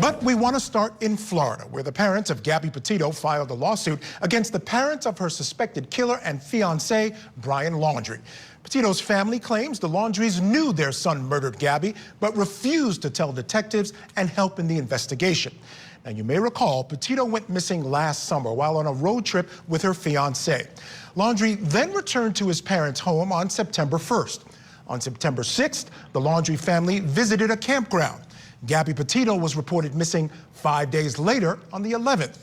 But we want to start in Florida, where the parents of Gabby Petito filed a lawsuit against the parents of her suspected killer and fiancé, Brian Laundrie. Petito's family claims the Laundries knew their son murdered Gabby, but refused to tell detectives and help in the investigation. Now, you may recall, Petito went missing last summer while on a road trip with her fiancé. Laundrie then returned to his parents' home on September 1st. On September 6th, the Laundrie family visited a campground. Gabby Petito was reported missing 5 days later on the 11th.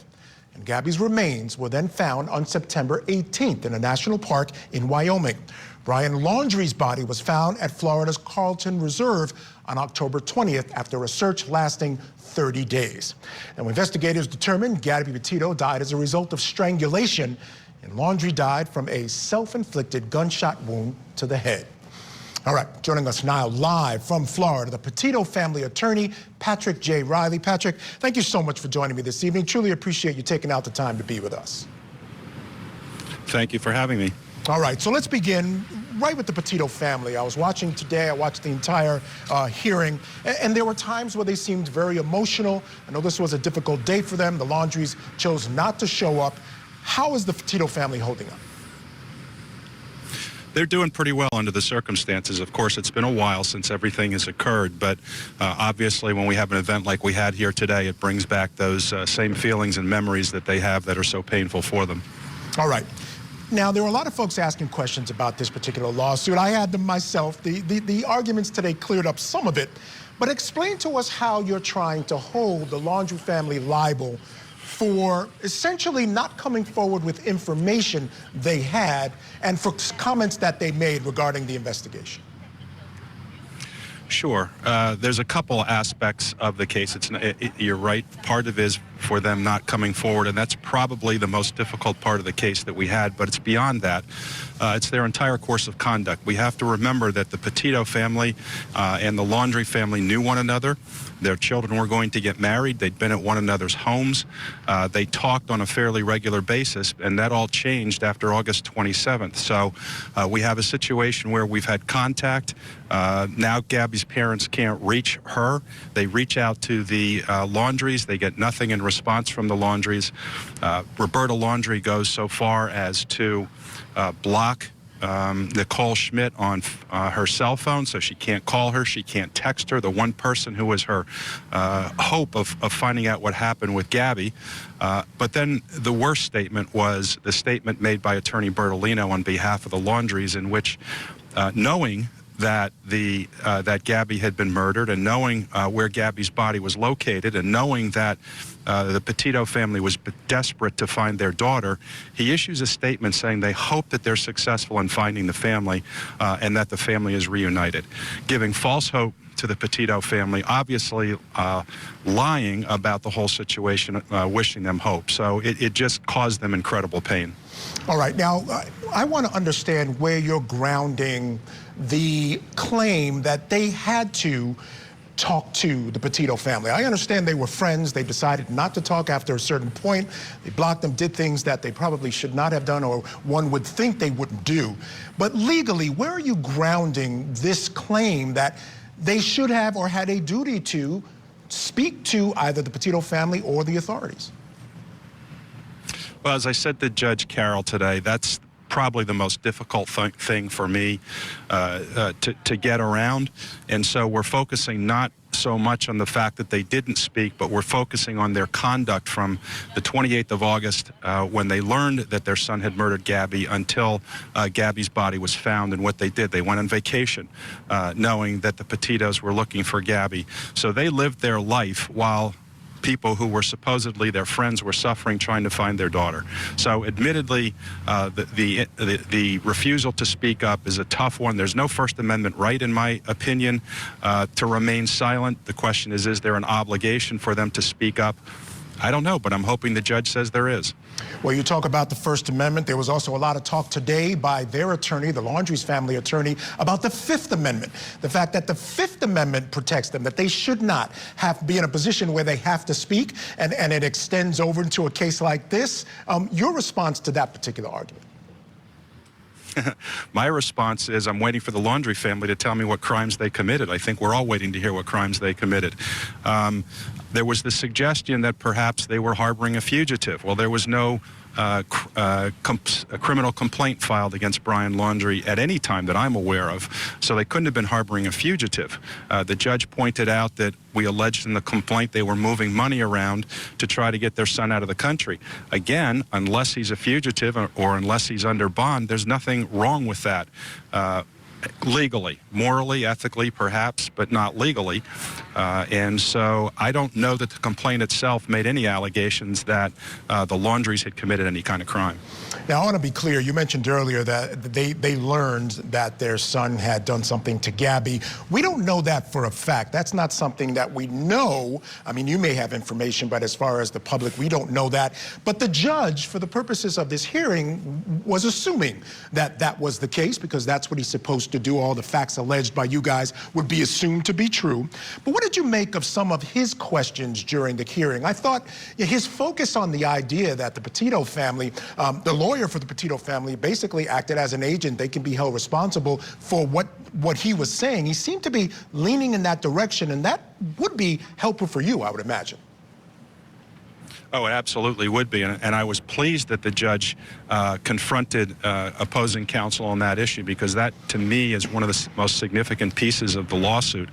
And Gabby's remains were then found on September 18th in a national park in Wyoming. Brian Laundrie's body was found at Florida's Carlton Reserve on October 20th after a search lasting 30 days. Now, investigators determined Gabby Petito died as a result of strangulation, and Laundrie died from a self-inflicted gunshot wound to the head. All right, joining us now live from Florida, the Petito family attorney, Patrick J. Reilly. Patrick, thank you so much for joining me this evening. Truly appreciate you taking out the time to be with us. Thank you for having me. All right, so let's begin right with the Petito family. I was watching today, I watched the entire hearing, and there were times where they seemed very emotional. I know this was a difficult day for them. The Laundries chose not to show up. How is the Petito family holding up? They're doing pretty well under the circumstances. Of course, it's been a while since everything has occurred, but obviously when we have an event like we had here today, it brings back those same feelings and memories that they have that are so painful for them. All right. Now, there were a lot of folks asking questions about this particular lawsuit. I had them myself. The arguments today cleared up some of it, but explain to us how you're trying to hold the Laundrie family liable for essentially not coming forward with information they had and for comments that they made regarding the investigation. Sure. There's a couple aspects of the case. You're right. Part of it is for them not coming forward, and that's probably the most difficult part of the case that we had, but it's beyond that. It's their entire course of conduct. We have to remember that the Petito family and the Laundrie family knew one another. Their children were going to get married. They'd been at one another's homes. They talked on a fairly regular basis, and that all changed after August 27th. So we have a situation where we've had contact. Now Gabby's parents can't reach her. They reach out to the Laundries. They get nothing in response from the Laundries. Roberta Laundrie goes so far as to block Nicole Schmidt on her cell phone, so she can't call her, she can't text her, the one person who was her hope of finding out what happened with Gabby. But then the worst statement was the statement made by Attorney Bertolino on behalf of the Laundries, in which, knowing that that Gabby had been murdered, and knowing where Gabby's body was located, and knowing that the Petito family was desperate to find their daughter, he issues a statement saying they hope that they're successful in finding the family and that the family is reunited, giving false hope to the Petito family, obviously lying about the whole situation, wishing them hope. So it just caused them incredible pain. All right, now I want to understand where you're grounding the claim that they had to talk to the Petito family. I understand they were friends. They decided not to talk after a certain point. They blocked them, did things that they probably should not have done, or one would think they wouldn't do. But legally, where are you grounding this claim that they should have or had a duty to speak to either the Petito family or the authorities? Well, as I said to Judge Carroll today, that's probably the most difficult thing for me to get around. And so we're focusing not so much on the fact that they didn't speak, but we're focusing on their conduct from the 28th of August when they learned that their son had murdered Gabby until Gabby's body was found, and what they did. They went on vacation knowing that the Petitos were looking for Gabby. So they lived their life while people who were supposedly their friends were suffering trying to find their daughter. So admittedly, the refusal to speak up is a tough one. There's no First Amendment right, in my opinion, to remain silent. The question is there an obligation for them to speak up? I don't know, but I'm hoping the judge says there is. Well, you talk about the First Amendment. There was also a lot of talk today by their attorney, the Laundrie's family attorney, about the Fifth Amendment. The fact that the Fifth Amendment protects them, that they should not be in a position where they have to speak, and it extends over into a case like this. Your response to that particular argument? My response is I'm waiting for the Laundrie family to tell me what crimes they committed. I think we're all waiting to hear what crimes they committed. There was the suggestion that perhaps they were harboring a fugitive. Well, there was no a criminal complaint filed against Brian Laundrie at any time that I'm aware of, so they couldn't have been harboring a fugitive. The judge pointed out that we alleged in the complaint they were moving money around to try to get their son out of the country. Again, unless he's a fugitive or unless he's under bond, there's nothing wrong with that. Legally, morally, ethically, perhaps, but not legally. And so I don't know that the complaint itself made any allegations that the Laundries had committed any kind of crime. Now, I want to be clear. You mentioned earlier that they learned that their son had done something to Gabby. We don't know that for a fact. That's not something that we know. I mean, you may have information, but as far as the public, we don't know that. But the judge, for the purposes of this hearing, was assuming that that was the case because that's what he's supposed to do. All the facts alleged by you guys would be assumed to be true. But what did you make of some of his questions during the hearing? I thought his focus on the idea that the Petito family, the lawyer for the Petito family, basically acted as an agent. They can be held responsible for what he was saying. He seemed to be leaning in that direction, and that would be helpful for you, I would imagine. Oh, it absolutely would be, and I was pleased that the judge confronted opposing counsel on that issue, because that, to me, is one of the most significant pieces of the lawsuit.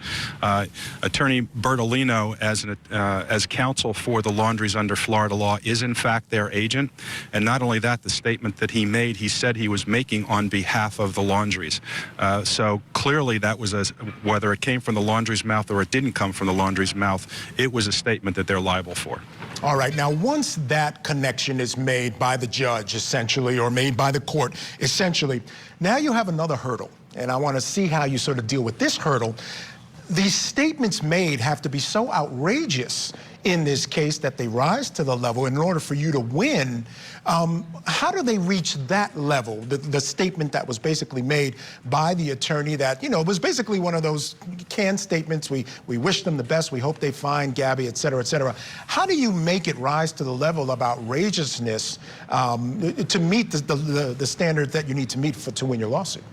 Attorney Bertolino, as counsel for the Laundries under Florida law, is in fact their agent, and not only that, the statement that he made, he said he was making on behalf of the Laundries. So clearly that was, whether it came from the Laundries' mouth or it didn't come from the Laundries' mouth, it was a statement that they're liable for. All right, now once that connection is made by the judge, essentially, or made by the court, essentially, now you have another hurdle, and I want to see how you sort of deal with this hurdle. These statements made have to be so outrageous in this case that they rise to the level in order for you to win. How do they reach that level, the statement that was basically made by the attorney that, you know, was basically one of those canned statements, we wish them the best, we hope they find Gabby, et cetera, et cetera. How do you make it rise to the level of outrageousness to meet the standards that you need to meet to win your lawsuit?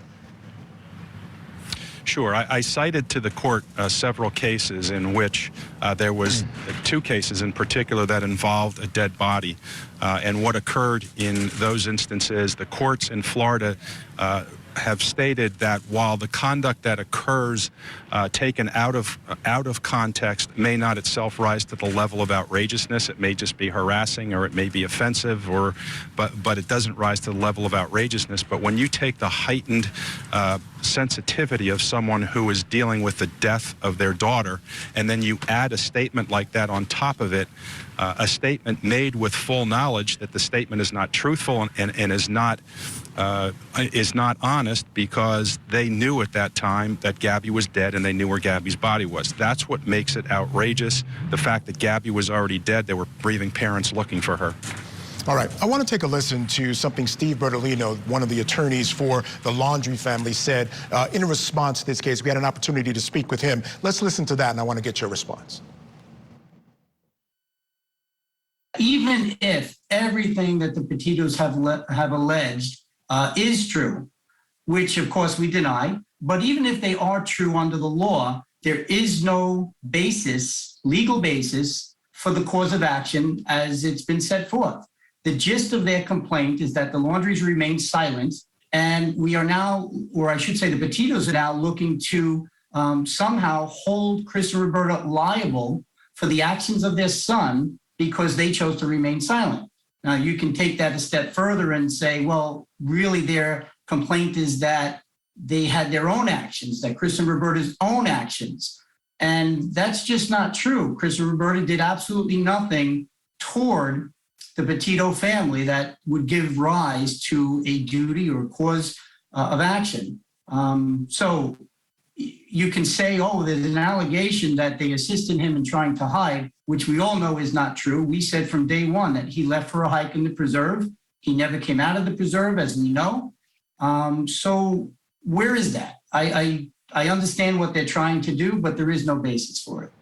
Sure. I cited to the court several cases in which there was two cases in particular that involved a dead body. And what occurred in those instances, the courts in Florida have stated that while the conduct that occurs taken out of context may not itself rise to the level of outrageousness, it may just be harassing or it may be offensive, but it doesn't rise to the level of outrageousness. But when you take the heightened sensitivity of someone who is dealing with the death of their daughter, and then you add a statement like that on top of it, a statement made with full knowledge that the statement is not truthful and is not honest, because they knew at that time that Gabby was dead and they knew where Gabby's body was. That's what makes it outrageous. The fact that Gabby was already dead, there were grieving parents looking for her. All right, I want to take a listen to something Steve Bertolino, one of the attorneys for the Laundrie family, said in response to this case. We had an opportunity to speak with him. Let's listen to that, and I want to get your response. Even if everything that the Petitos have alleged is true, which of course we deny, but even if they are true under the law, there is no basis, legal basis, for the cause of action as it's been set forth. The gist of their complaint is that the Laundries remain silent, and we are now, or I should say the Petitos are now looking to somehow hold Chris and Roberta liable for the actions of their son because they chose to remain silent. Now, you can take that a step further and say, well, really their complaint is that they had their own actions, that Chris and Roberta's own actions. And that's just not true. Chris and Roberta did absolutely nothing toward the Petito family that would give rise to a duty or cause of action. So you can say, oh, there's an allegation that they assisted him in trying to hide, which we all know is not true. We said from day one that he left for a hike in the preserve. He never came out of the preserve, as we know. So where is that? I understand what they're trying to do, but there is no basis for it.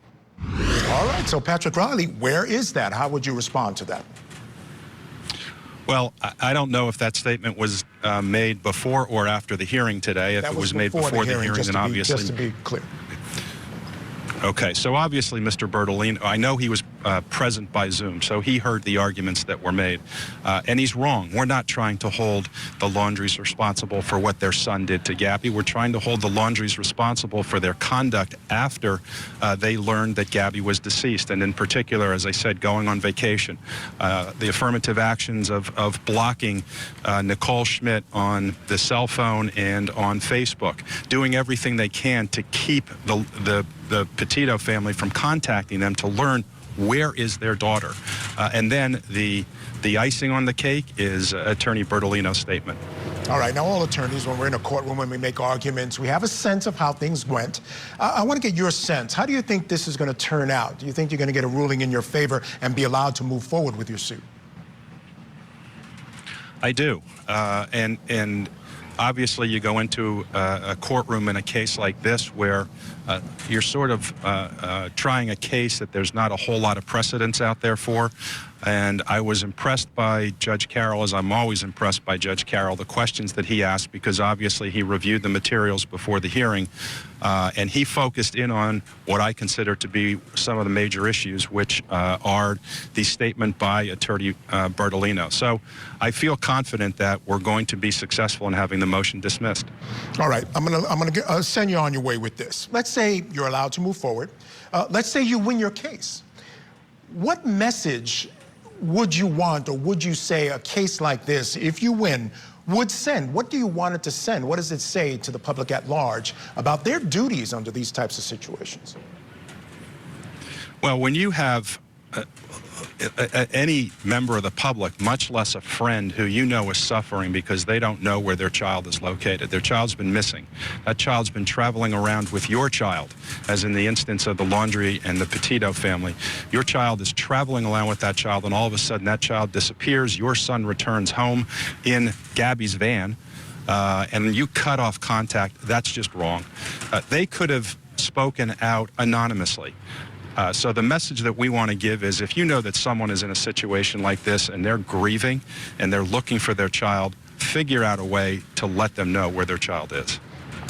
All right, so Patrick Reilly, where is that? How would you respond to that? Well, I don't know if that statement was made before or after the hearing today. If That it was made before the hearing, then obviously... Just to be clear. Okay, so obviously Mr. Bertolino, I know he was present by Zoom, so he heard the arguments that were made. And he's wrong. We're not trying to hold the Laundries responsible for what their son did to Gabby. We're trying to hold the Laundries responsible for their conduct after they learned that Gabby was deceased. And in particular, as I said, going on vacation. The affirmative actions of blocking Nicole Schmidt on the cell phone and on Facebook, doing everything they can to keep the Petito family from contacting them to learn where is their daughter. And then the icing on the cake is Attorney Bertolino's statement. All right, now all attorneys, when we're in a courtroom, when we make arguments, we have a sense of how things went. I want to get your sense. How do you think this is going to turn out? Do you think you're going to get a ruling in your favor and be allowed to move forward with your suit? I do. And obviously you go into a courtroom in a case like this where you're sort of trying a case that there's not a whole lot of precedents out there for. And I was impressed by Judge Carroll, as I'm always impressed by Judge Carroll, the questions that he asked, because obviously he reviewed the materials before the hearing, and he focused in on what I consider to be some of the major issues, which are the statement by Attorney Bertolino. So I feel confident that we're going to be successful in having the motion dismissed. All right, I'm gonna send you on your way with this. Let's say you're allowed to move forward. Let's say you win your case. What message would you want, or would you say a case like this, if you win, would send? What do you want it to send? What does it say to the public at large about their duties under these types of situations? Well, when you have any member of the public, much less a friend who you know is suffering because they don't know where their child is located. Their child's been missing. That child's been traveling around with your child, as in the instance of the Laundrie and the Petito family. Your child is traveling around with that child, and all of a sudden that child disappears. Your son returns home in Gabby's van, and you cut off contact. That's just wrong. They could have spoken out anonymously. So the message that we want to give is, if you know that someone is in a situation like this and they're grieving and they're looking for their child, figure out a way to let them know where their child is.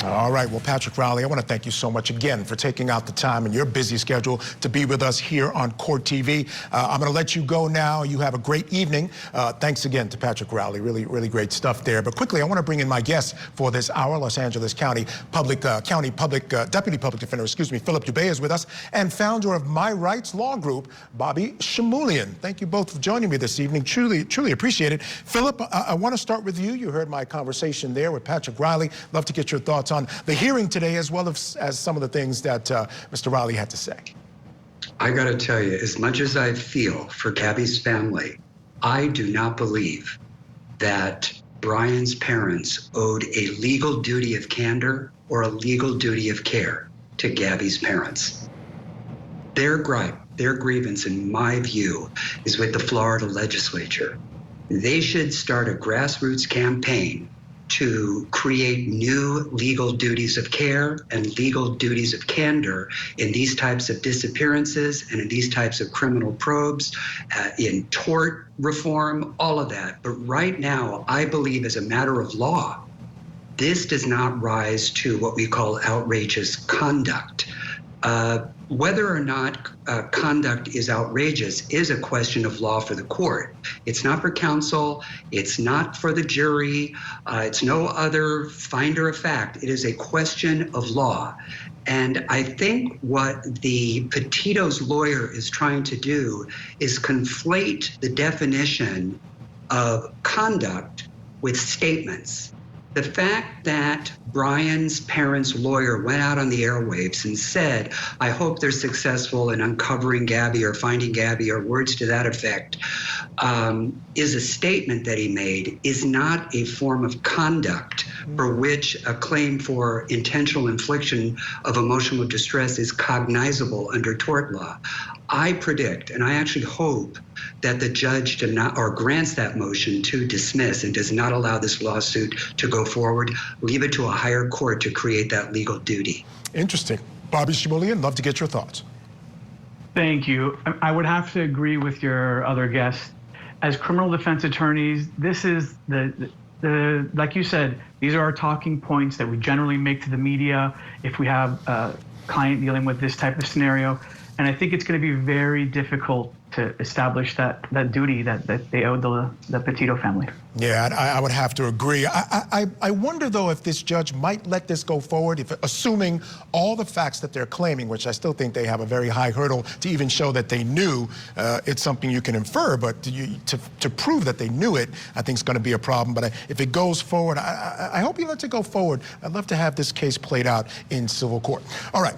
All right, well, Patrick Reilly, I want to thank you so much again for taking out the time in your busy schedule to be with us here on Court TV. I'm going to let you go now. You have a great evening. Thanks again to Patrick Reilly. Really, really great stuff there. But quickly, I want to bring in my guest for this hour. Los Angeles County Deputy Public Defender, Philip Dubé is with us, and founder of My Rights Law Group, Bobby Shamulian. Thank you both for joining me this evening. Truly, truly appreciate it. Philip, I want to start with you. You heard my conversation there with Patrick Reilly. Love to get your thoughts on the hearing today, as well as some of the things that Mr. Reilly had to say. I got to tell you, as much as I feel for Gabby's family, I do not believe that Brian's parents owed a legal duty of candor or a legal duty of care to Gabby's parents. Their gripe, their grievance, in my view, is with the Florida legislature. They should start a grassroots campaign to create new legal duties of care and legal duties of candor in these types of disappearances and in these types of criminal probes, in tort reform, all of that. But right now, I believe as a matter of law, this does not rise to what we call outrageous conduct. Whether or not conduct is outrageous is a question of law for the court. It's not for counsel. It's not for the jury. It's no other finder of fact. It is a question of law. And I think what the Petito's lawyer is trying to do is conflate the definition of conduct with statements. The fact that Brian's parents' lawyer went out on the airwaves and said, I hope they're successful in uncovering Gabby or finding Gabby, or words to that effect, is a statement that he made, is not a form of conduct for which a claim for intentional infliction of emotional distress is cognizable under tort law. I predict, and I actually hope, that the judge grants that motion to dismiss and does not allow this lawsuit to go forward. Leave it to a higher court to create that legal duty. Interesting. Bobby Shamulian, love to get your thoughts. Thank you. I would have to agree with your other guest as criminal defense attorneys, this is the like you said, these are our talking points that we generally make to the media if we have a client dealing with this type of scenario. And I think it's going to be very difficult to establish that duty that they owe the Petito family. Yeah, I would have to agree. I wonder, though, if this judge might let this go forward, if assuming all the facts that they're claiming, which I still think they have a very high hurdle to even show that they knew. It's something you can infer, but to prove that they knew it, I think is going to be a problem. But if it goes forward, I hope he lets it go forward. I'd love to have this case played out in civil court. All right.